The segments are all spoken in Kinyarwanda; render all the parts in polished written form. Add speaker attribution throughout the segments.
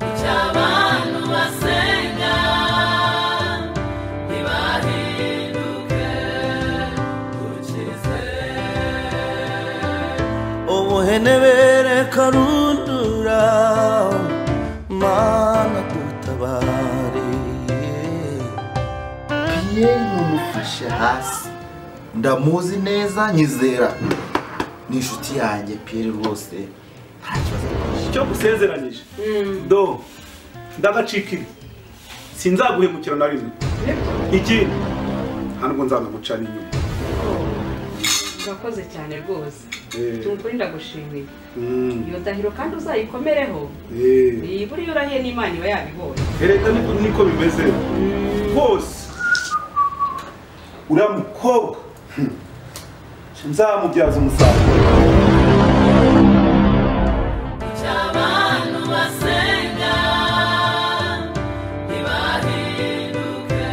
Speaker 1: Icy'abantu basenga ntibahinduke ukize. Ubuhenebere karundura mana dutabare.
Speaker 2: Pierre numufashe hasi ndamuzi neza nyizera ni inshuti yanjye Pierre rwose nta kibazo
Speaker 3: cyo gusezeranyije do ndagacikira sinzaguhemukira na rimwe iki ntabwo nzanagucana inyuma.
Speaker 4: urakoze cyane rwose tumukuri ndagushimiye iyo ndahiro kandi uzayikomereho buriya urahiye n'Imana iba yabibonye.
Speaker 3: Erega niko bimeze rwose uriya mukobwa nzamubyaza umusaruro.
Speaker 1: Icy'abantu basenga ntibahinduke.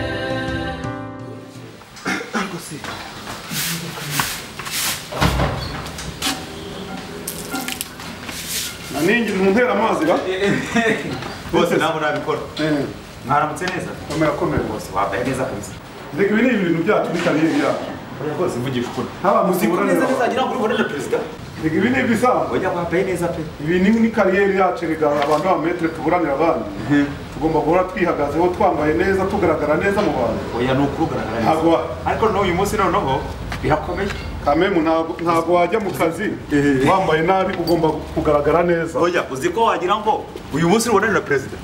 Speaker 3: Naningi muntera amazi ba
Speaker 5: bose nabo nabikora. Mwaramutse neza?
Speaker 3: Komera
Speaker 5: Bose wabaye neza kabisa.
Speaker 3: Ndege ibi ni ibintu byacu ni kariyeri yacu.
Speaker 5: Rwose mvugisha ukuri.
Speaker 3: Haba muzibura
Speaker 5: neza nzagira ngo urubone perezida.
Speaker 3: Ndege ibi ni ibisanzwe.
Speaker 5: Oya wabaye neza pe.
Speaker 3: Ibi ni kariyeri yacu rega abantu ba metre tuburanira abandi. Tugomba guhora twihagazeho twambaye neza tugaragara neza mu bantu.
Speaker 5: Oya no kugaragara neza. Ariko no uyu munsi noneho birakomeye.
Speaker 3: Kamemu ntago wajya mu kazi wambaye nabi ugomba kugaragara neza.
Speaker 5: Oya uzi ko wagira ngo uyu munsi urubone na perezida.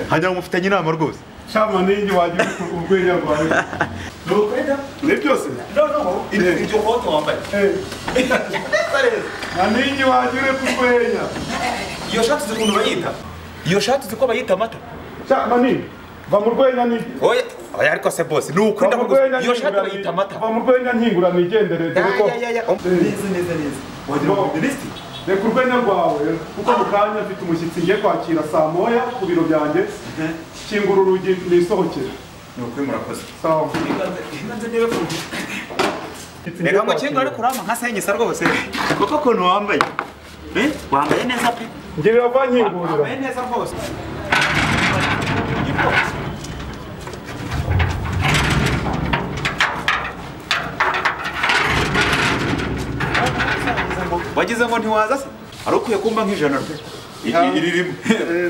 Speaker 5: Hanyuma mufitanye inama rwose.
Speaker 3: Chama ningi wagira urwenya rwawe.
Speaker 5: Nukwenda?
Speaker 3: Ne byose?
Speaker 5: No. Iryo foto wambaye.
Speaker 3: Ningi wagira kurwenya.
Speaker 5: Iyo shati zikuntu bayita. Iyo shati ziko bayita mata.
Speaker 3: Chama ni va mu rwenya ni.
Speaker 5: Oya ariko se boss nukwenda kuguza. Iyo shati bayita mata.
Speaker 3: Va mu rwenya nkingura nigendere dore ko.
Speaker 5: Neza. Wagira ngo ministi.
Speaker 3: Reka urwenya rwawe kuko mukanya mfite umushyitsi ngiye kwakira saa moya ku biro byanjye. Kingura urugi nisohokere.
Speaker 5: Nukuri murakoze.
Speaker 3: Sawa.
Speaker 5: Inganze ndebe ko. Reka ngo kingura ari kurama nka senyisa rwose. Kuko kuntu wambaye. Wambaye neza pe.
Speaker 3: Ngirira vankingurira.
Speaker 5: Wambaye neza rwose. Wagize ngo ntiwaza se? Arukwiye kumba nk'ijana pe. Iri rimwe.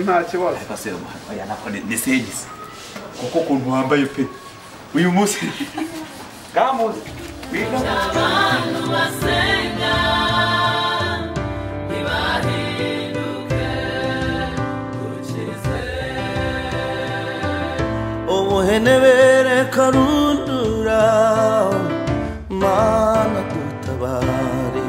Speaker 3: Nta kibazo.
Speaker 5: Pasero mahano. Oya nako ni senyisa. Kuko kuntu wambaye pe. Uyu munsi. Kamuzi.
Speaker 1: Icy'abantu basenga ntibahinduke ukize. Ubuhenebere karundura mana dutabare.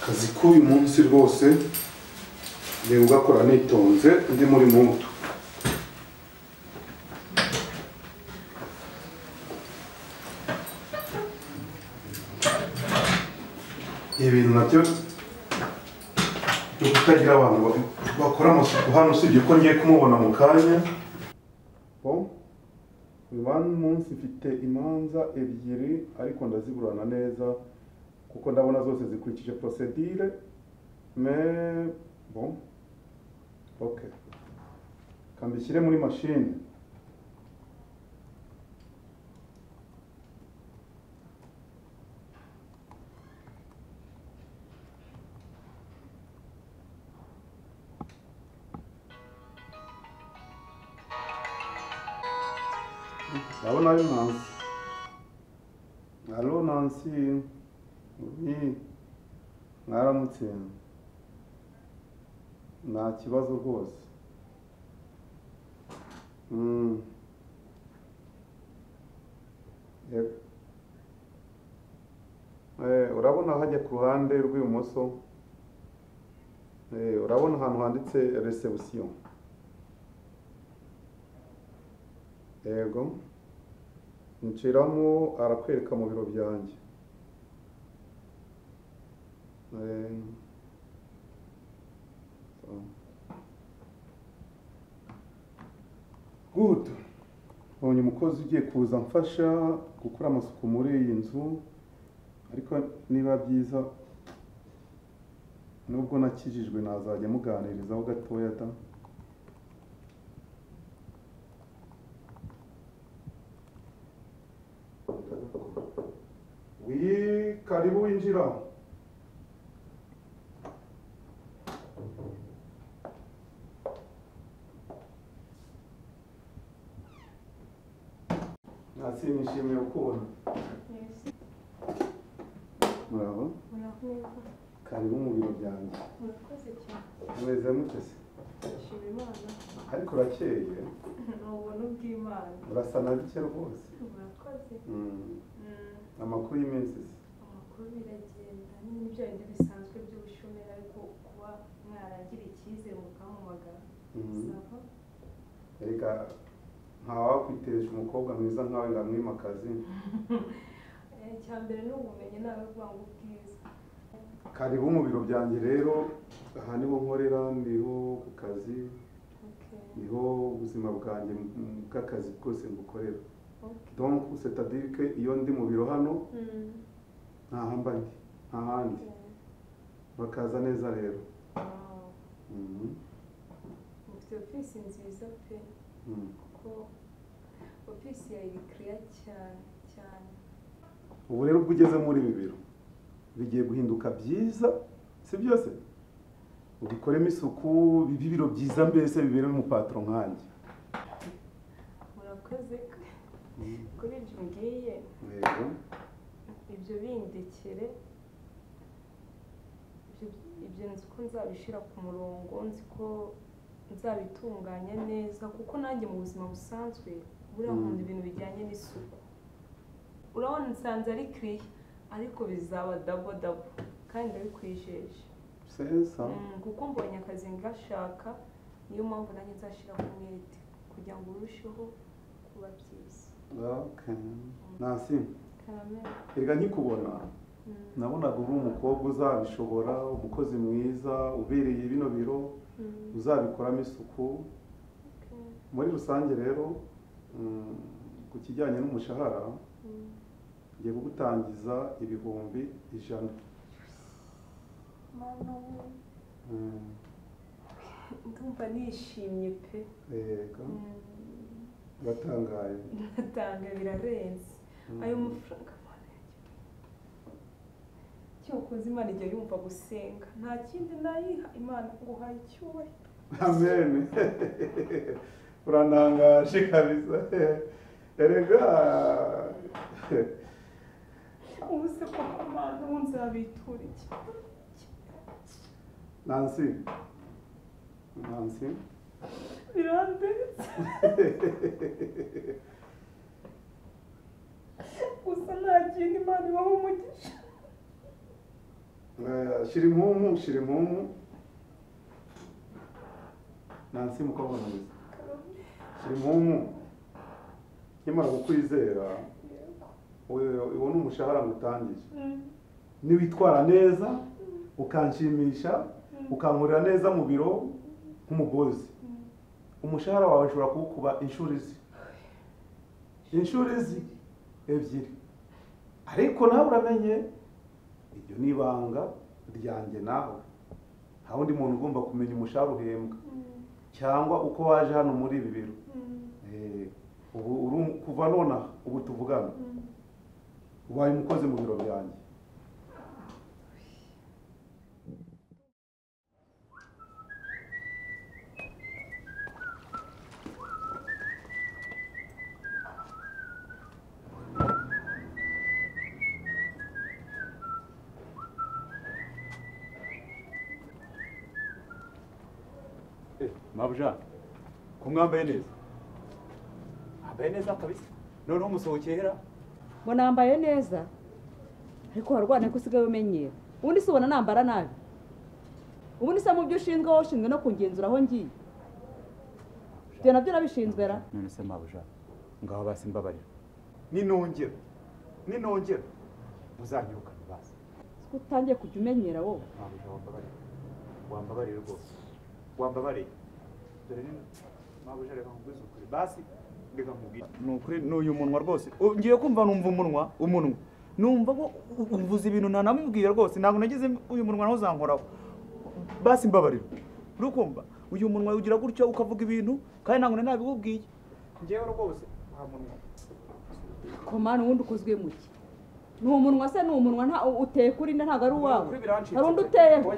Speaker 3: Akazi k'uyu munsi rwose ngiye ugakora nitonze ndi muri muto. Ibintu nabyo byo kutagira abantu bakora amasuku hano usibye ko ngiye kumubona mu kanya. Uyu munsi mfite imanza ebyiri ariko ndaziburana neza kuko ndabona zose zikurikije procedure mais bon ok kambishyire muri machine. Ndabona ari mwanzi Allo Nancy. Oui. Mwaramutse. Nta kibazo rwose. Urabona hajya ku ruhande rw'ibumoso. Urabona ahantu handitse reception. Yego. Nciramo arakwereka mu biro byanjye. Good. Mbonye umukozi ugiye kuza mfasha gukora amasuku muri iyi nzu, ariko niba byiza nubwo nakijijwe nazajya muganirizaho gatoya da. Karibu winjira. Nasi nishimiye ukubona. Muraho. Karibu mu biro byanjye.
Speaker 6: Murakoze cyane.
Speaker 3: Mweze mutese.
Speaker 6: Nshima Imana.
Speaker 3: Ariko urakeye.
Speaker 6: Ubuntu bw'Imana.
Speaker 3: Urasa na bike rwose.
Speaker 6: Murakoze.
Speaker 3: Amakuru y'iminsi se.
Speaker 6: Amakuru biragenda n'ibyo bindi bisanzwe by'ubushomeri, ariko kuba mwaragira icyizere mukampamagara. Sava.
Speaker 3: Erega ntawakwitesha umukobwa mwiza nkawe ngo amwime akazi.
Speaker 6: Icyambere ni ubumenyi n'abavanga ubwiza.
Speaker 3: Karibu mu biro byanjye rero, aha niho nkorera, ndiho ku kazi. Niho ubuzima bwanjye bw'akazi bwose ngukorera. Donc c'est-à-dire que iyo ndi mu biro hano nta handi bakaza neza rero.
Speaker 6: Mufite ofisi nziza pe, kuko ofisi ya iri cyane.
Speaker 3: Ubu rero ubwo ugeze muri ibi biro bigiye guhinduka byiza, si byose ubikoremo isuku, bibi biro byiza mbese bibere n'umupatro nkanjye.
Speaker 6: Murakoze kuri ibyo ngiye.
Speaker 3: Yego.
Speaker 6: Ibyo bindekere, ibyo nzi ko nzabishira ku murongo, nzi ko nzabitunganya neza, kuko nanjye mu buzima busanzwe buriya nkunda ibintu bijyanye n'isuku. Urabona nsanze ari kiriya, ariko bizaba double kandi ndabikwijeje.
Speaker 3: Sesa.
Speaker 6: Kuko mbonye akazi ngashaka, niyo mpamvu nanjye nzashira ku mwete kugira ngo urusheho kuba byiza.
Speaker 3: Okay. Nasi.
Speaker 6: Karamera.
Speaker 3: Erega nkikubona nabonaga uri umukobwa uzabishobora, umukozi mwiza ubereye bino biro, uzabikoramo isuku. Muri rusange rero ku kijyanye n'umushahara ngiye kugutangiza 1,100.
Speaker 6: Mano. Ndumva nishimye pe.
Speaker 3: Yego. Batangaye.
Speaker 6: Batanga birarenze. Ayo mafaranga cyokoze Imana igiye yumva gusenga, nta kindi nayiha Imana ngo haye icyubahiro.
Speaker 3: Amen. Uranangaje kabisa. Erega
Speaker 6: ubuse ko Imana unzabitura iki.
Speaker 3: Nancy.
Speaker 6: Birandetse. Gusa nta kintu Imana ibaho umugisha.
Speaker 3: Shira impumu. Nancy mukobwa mwiza. Shira impumu. Nkimara kukwizera, uwo ni umushahara ngutangije. Niwitwara neza, ukanshimisha, ukankorera neza mu biro nk'umugozi, umushahara wawe ushobora kuwukuba inshuro ebyiri. Ariko nawe uramenye ibyo ni ibanga ryanjye nawe, nta wundi muntu ugomba kumenya umushahara uhembwa cyangwa uko waje hano muri ibi biro. Ubu kuva nonaha ubu tuvugana ubaye umukozi mu biro byanjye.
Speaker 5: mabuja ko mwambaye neza ambaye neza kabisa noneho musohokera
Speaker 4: ngo nambaye neza ariko warwane ko usigaye umenyera ubundi se ubona nambara nabi ubundi se mu byo ushinzwe wowe ushinzwe no kungenzura aho ngiye ibyo nabyo nabishinzwe ra
Speaker 5: none se mabuja ngaho basi mbabarira ninongera muzanyirukana basi
Speaker 4: utangiye kujya umenyera wowe
Speaker 5: mabuja wambabarira rwose wambabariye dore ni mabuja reka nkubwize ukuri basi reka nkubwire ni ukuri n'uyu munwa rwose ngiye kumva numva umunwa numva ko uvuze ibintu ntanamubwira rwose ntabwo nagize uyu munwa naho uzankoraho basi mbabarira urukumva uyu munwa ugira gutyo ukavuga ibintu kandi ntabwo nabikubwiye ngewe rwose nta munwa
Speaker 4: komana ubundi ukozwe mu ki ni umunwa se ni umunwa nta uteye kuri ntabwo ari uwawe hari undi uteyeho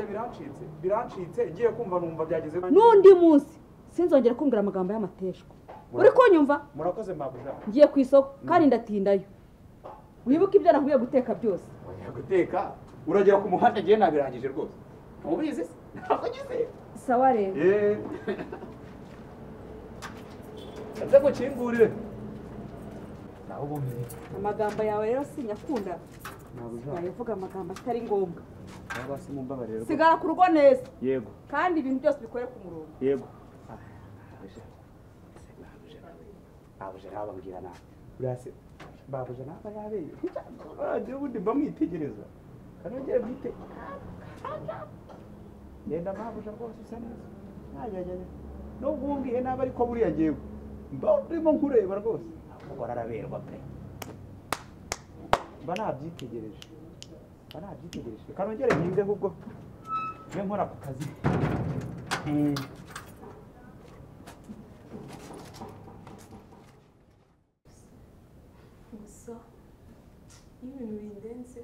Speaker 5: birancitse ngiye kumva numva byageze
Speaker 4: n'undi munsi sinzongera kumbwira amagambo y'amateshwa uri kunyumva
Speaker 5: murakoze mabuja
Speaker 4: ngiye ku isoko kandi ndatindayo wibuke ibyo nakubwiye guteka byose
Speaker 5: guteka uragera ku muhanda ngiye nabirangije rwose ntubizi se ntabwo ngize
Speaker 4: sawa rero
Speaker 5: ese ko kingurire naho ubundi
Speaker 4: amagambo yawe rero sinyakunda nayo uvuga amagambo atari ngombwa
Speaker 5: basi mumbabarire
Speaker 4: sigara ku rugo neza
Speaker 5: yego
Speaker 4: kandi ibintu byose bikore ku murongo
Speaker 5: yego babuja nawe bambwira nawe urase babuja nawe yabeye radiyo ubundi mba mwitegereza kanongere mwite genda babuja rwose usa neza ntajyajyanye nubwo umbwiye nabi ariko buriya ngewe mba urimo nkureba rwose ahubwo araberwa pe mba nabyitegereje kanongere nkinze ahubwo niyo nkora ku kazi
Speaker 6: gusa iyo ibintu bindenze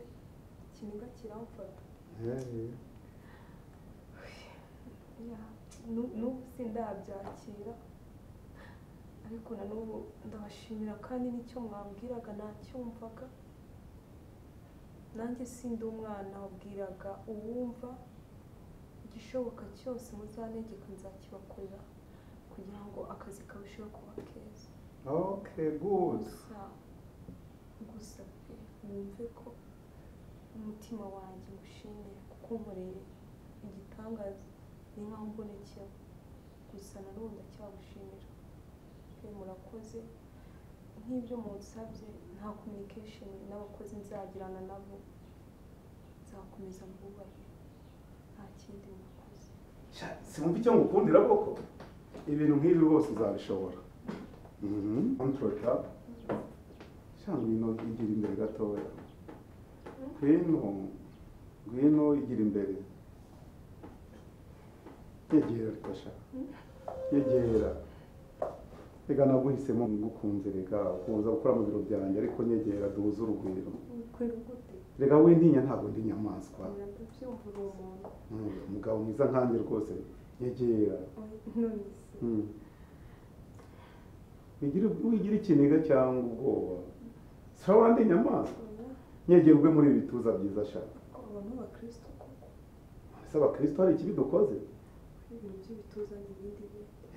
Speaker 6: ikiniga kiramfata n'ubu sindabyakira ariko na n'ubu ndabashimira kandi n'icyo mwambwiraga nacyumvaga nanjye sindi umwana wabwiraga uwumva igishoboka cyose muzantegeka nzakibakorera kugira ngo akazi karusheho kuba keza.
Speaker 3: Okay, good.
Speaker 6: Gusa pe numve ko umutima wanjye mushimye kuko nkoreye igitangaza ni nkaho mbonekera gusa na none ndacyagushimira pe murakoze nk'ibyo munsabye nta communication n'abakozi nzagirana nabo nzakomeza mbubahe nta kindi murakoze.
Speaker 3: Sinumva icyo ngukundira koko ibintu nk'ibi rwose uzabishobora. Control cyangwa ino igira imbere gatoya ngwino igira imbere yegera rikasha yegera reka naguhisemo ngukunze reka kuza gukora mu biro byanjye ariko nyegera duhuze urugwiro reka wintinya ntabwo ndi inyamaswa umugabo mwiza nkanjye rwose nyegera wigira ikiniga cyangwa ubwoba sawa ndi inyamaswa nyegera ubwe muri ibituza byiza ashaka ese abakristo hari ikibi dukoze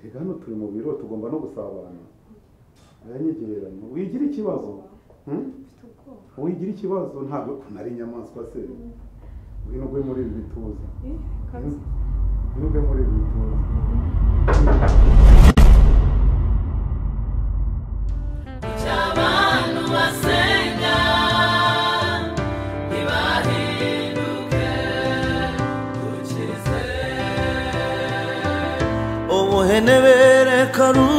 Speaker 3: reka hano turi mu biro tugomba no gusabana nyegera wigira ikibazo wigira ikibazo ntabwo kunari inyamaswa se ngwino ubwe muri ibi bituza ngwino ubwe muri ibi bituza
Speaker 1: abantu basenga ntibahinduke ukize ubuhenebere karundu